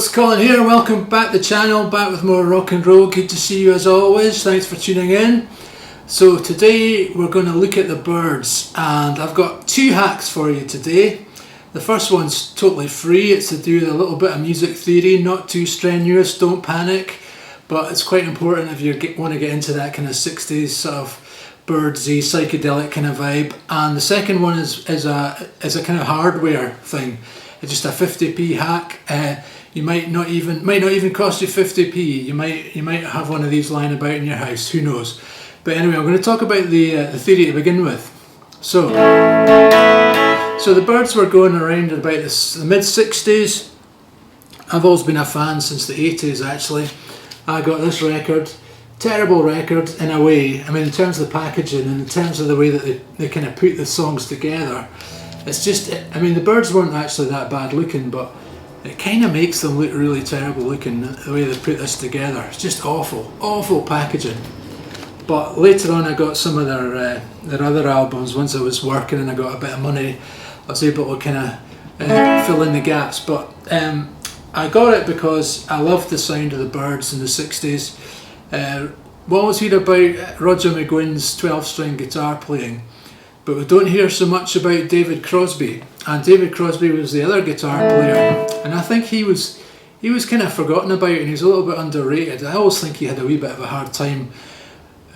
it's Colin here. Welcome back to the channel, back with more rock and roll. Good to see you as always. Thanks for tuning in. So today we're going to look at the Byrds, and I've got two hacks for you today. The first one's totally free. It's to do with a little bit of music theory, not too strenuous, don't panic, but it's quite important if you want to get into that kind of 60s sort of Byrdsy, psychedelic kind of vibe. And the second one is a kind of hardware thing. It's just a 50p hack. You might not even cost you 50p. You might have one of these lying about in your house. Who knows? But anyway, I'm going to talk about the theory to begin with. So the Byrds were going around about the mid 60s. I've always been a fan since the 80s. Actually, I got this record. Terrible record in a way. I mean, in terms of the packaging and in terms of the way that they kind of put the songs together. It's just, I mean, the Byrds weren't actually that bad looking, but it kind of makes them look really terrible looking, the way they put this together. It's just awful, awful packaging. But later on I got some of their other albums. Once I was working and I got a bit of money, I was able to kind of fill in the gaps. But I got it because I loved the sound of the Byrds in the 60s. We always hear about Roger McGuinn's 12-string guitar playing, but we don't hear so much about David Crosby. And David Crosby was the other guitar player, and I think he was kind of forgotten about, and he's a little bit underrated. I always think he had a wee bit of a hard time.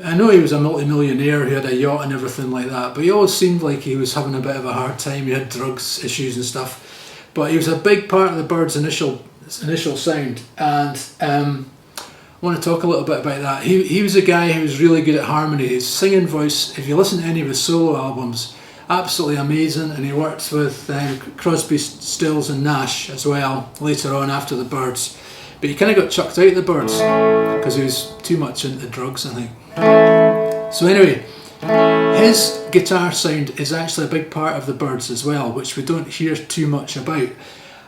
I know he was a multi-millionaire who had a yacht and everything like that, but he always seemed like he was having a bit of a hard time. He had drugs issues and stuff, but he was a big part of the Byrds' initial sound, and I want to talk a little bit about that. He was a guy who was really good at harmony. His singing voice, if you listen to any of his solo albums, absolutely amazing. And he worked with Crosby, Stills and Nash as well later on after the Byrds. But he kind of got chucked out of the Byrds because he was too much into drugs, I think. So anyway, his guitar sound is actually a big part of the Byrds as well, which we don't hear too much about.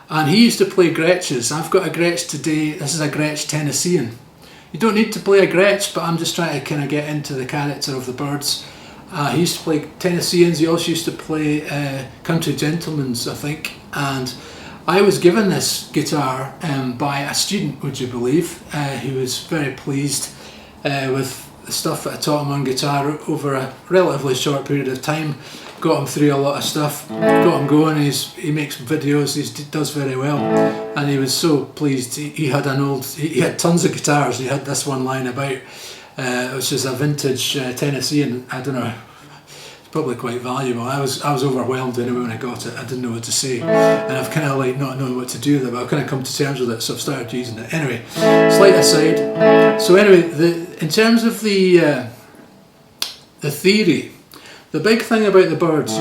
And he used to play Gretsches. I've got a Gretsch today. This is a Gretsch Tennessean. You don't need to play a Gretsch, but I'm just trying to kind of get into the character of the Byrds. He used to play Tennesseans. He also used to play Country Gentlemen's, I think. And I was given this guitar by a student, would you believe, who was very pleased with the stuff that I taught him on guitar over a relatively short period of time. Got him through a lot of stuff, got him going. He makes videos, he does very well, and he was so pleased. He had tons of guitars. He had this one lying about, which is a vintage Tennessean. I don't know, it's probably quite valuable. I was overwhelmed anyway when I got it. I didn't know what to say, and I've kind of like not known what to do with it, but I've kind of come to terms with it, so I've started using it. Anyway, slight aside. So anyway, in terms of the theory, the big thing about the Byrds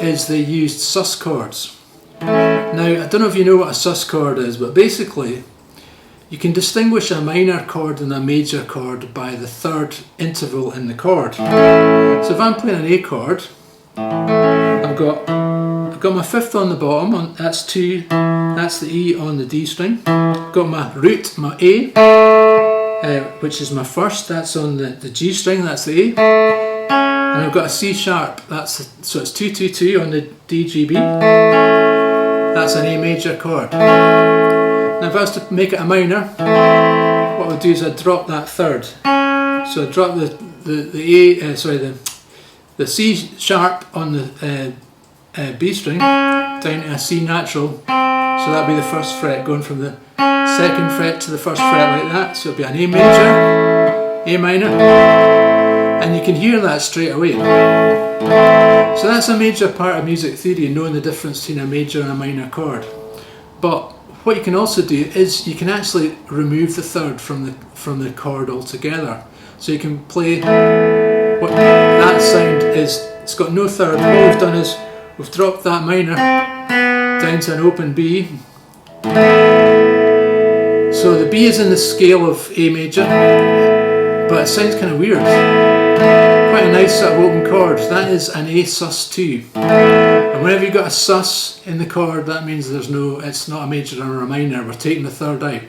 is they used sus chords. Now, I don't know if you know what a sus chord is, but basically you can distinguish a minor chord and a major chord by the third interval in the chord. So if I'm playing an A chord, I've got my fifth on the bottom, that's 2, that's the E on the D string. Got my root, my A, which is my first, that's on the G string, that's the A. And I've got a C sharp, so it's 2 2 2 on the D G B. That's an A major chord. Now if I was to make it a minor, what I would do is I'd drop that third. So I'd drop the C sharp on the B string down to a C natural. So that'd be the first fret, going from the second fret to the first fret like that. So it'd be an A major, A minor. And you can hear that straight away. So that's a major part of music theory, knowing the difference between a major and a minor chord. But what you can also do is you can actually remove the third from the chord altogether. So you can play what that sound is. It's got no third. All we've done is we've dropped that minor down to an open B. So the B is in the scale of A major, but it sounds kind of weird. Quite a nice sort of open chord. That is an A sus2. And whenever you've got a sus in the chord, that means it's not a major or a minor. We're taking the third out.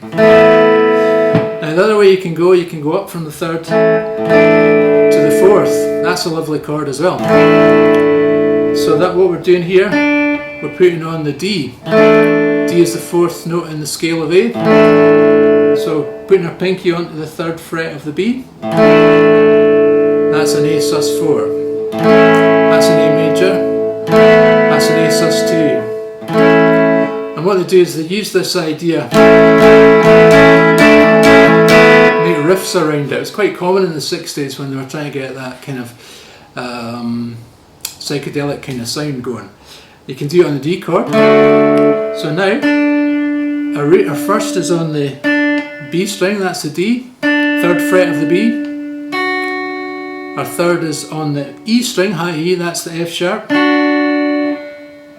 Now the other way you can go up from the third to the fourth. That's a lovely chord as well. So that what we're doing here, we're putting on the D D is the fourth note in the scale of A. So putting our pinky onto the third fret of the B, that's an A sus4. That's an A major. That's an A sus2. And what they do is they use this idea, make riffs around it. It was quite common in the 60s when they were trying to get that kind of psychedelic kind of sound going. You can do it on the D chord. So now, our first is on the B string, that's the D, third fret of the B. Our third is on the E string, high E, that's the F sharp.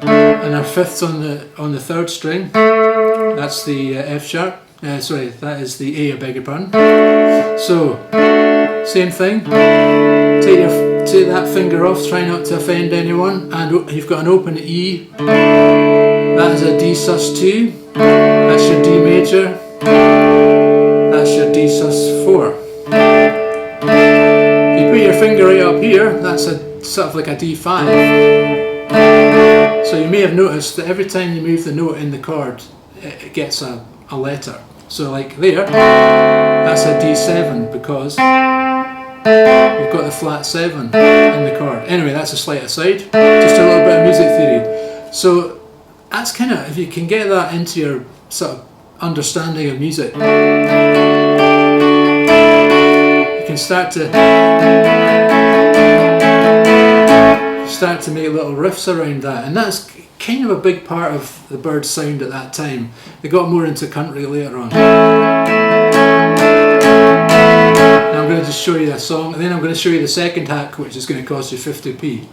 And our fifth's on the third string, that's the F sharp. Sorry, that is the A, I beg your pardon. So, same thing. Take that finger off, try not to offend anyone, and you've got an open E. That is a D sus2. That's your D major. That's your D sus4. If you put your finger right up here, that's a sort of like a D5. So you may have noticed that every time you move the note in the chord, it gets a letter. So like there, that's a D7 because we've got the flat 7 in the chord. Anyway, that's a slight aside, just a little bit of music theory. So that's kind of, if you can get that into your sort of understanding of music, you can start to make little riffs around that, and that's kind of a big part of the Byrds sound at that time. They got more into country later on. Now I'm going to just show you a song, and then I'm going to show you the second hack, which is going to cost you 50p.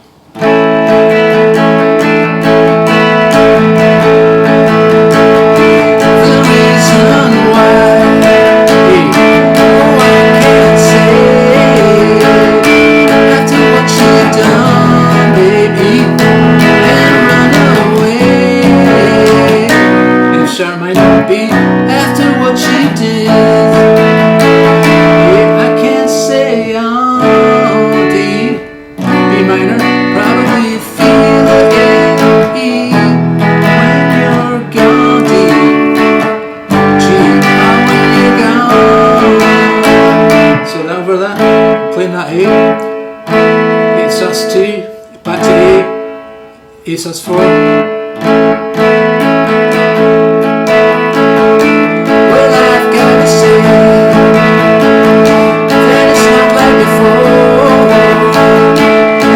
Playing that A sus2, back to A sus4. Well, I've got to say that it's not like before,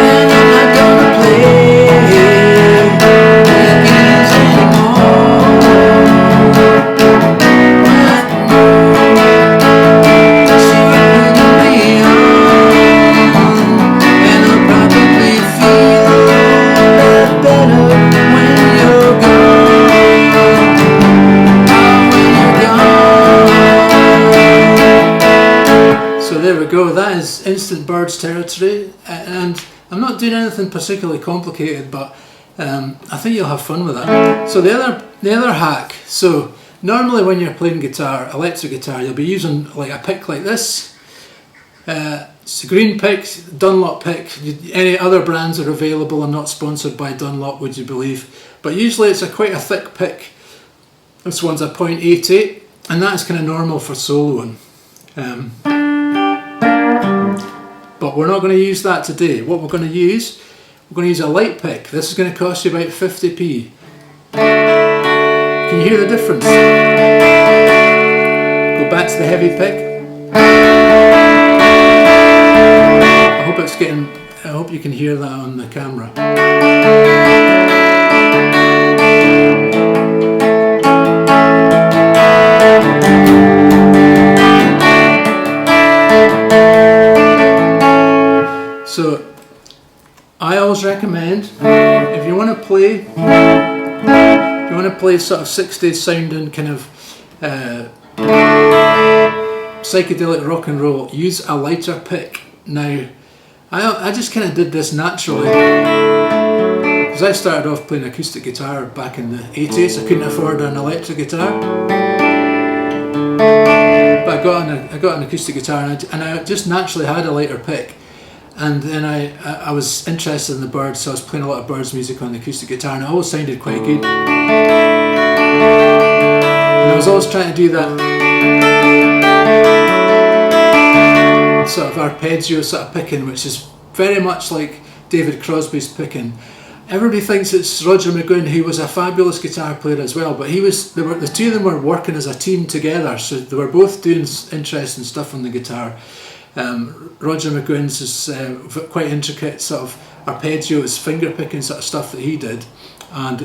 and I'm not gonna play that games there we go, that is instant Byrds territory, and I'm not doing anything particularly complicated, but I think you'll have fun with that. So the other hack, so normally when you're playing guitar, electric guitar, you'll be using like a pick like this. It's a green pick, Dunlop pick. Any other brands are available. I'm not sponsored by Dunlop, would you believe, but usually it's quite a thick pick. This one's a .88, and that's kind of normal for soloing. But we're not going to use that today. What we're going to use a light pick. This is going to cost you about 50p. Can you hear the difference? Go back to the heavy pick. I hope you can hear that on the camera. So I always recommend, if you want to play sort of 60s sounding kind of psychedelic rock and roll, use a lighter pick. Now I just kind of did this naturally because I started off playing acoustic guitar back in the 80s. I couldn't afford an electric guitar, but I got an acoustic guitar, and I just naturally had a lighter pick. And then I was interested in the Byrds, so I was playing a lot of Byrds music on the acoustic guitar, and it always sounded quite good. And I was always trying to do that sort of arpeggio sort of picking, which is very much like David Crosby's picking. Everybody thinks it's Roger McGuinn, who was a fabulous guitar player as well, but the two of them were working as a team together, so they were both doing interesting stuff on the guitar. Roger McGuinn's is quite intricate sort of arpeggios, finger picking sort of stuff that he did, and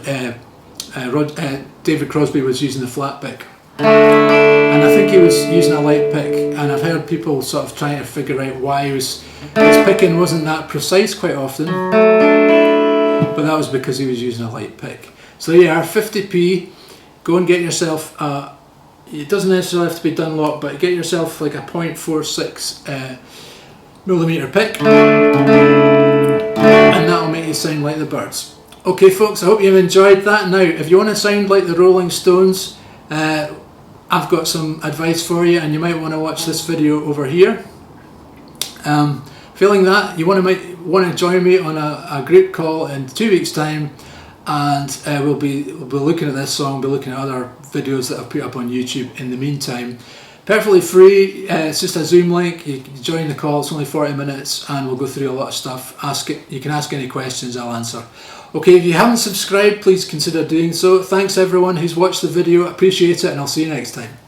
David Crosby was using the flat pick. And I think he was using a light pick, and I've heard people sort of trying to figure out why his picking wasn't that precise quite often, but that was because he was using a light pick. So yeah, our 50p, go and get yourself it doesn't necessarily have to be Dunlop, but get yourself like a 0.46 millimeter pick, and that'll make you sound like the Byrds. Okay folks, I hope you've enjoyed that. Now if you want to sound like the Rolling Stones, I've got some advice for you, and you might want to watch this video over here. Failing that, you might want to join me on a group call in 2 weeks time, and we'll be looking at this song, we'll be looking at other videos that I've put up on YouTube in the meantime. Perfectly free, it's just a Zoom link, you can join the call, it's only 40 minutes, and we'll go through a lot of stuff. You can ask any questions, I'll answer. Okay, if you haven't subscribed, please consider doing so. Thanks everyone who's watched the video, appreciate it, and I'll see you next time.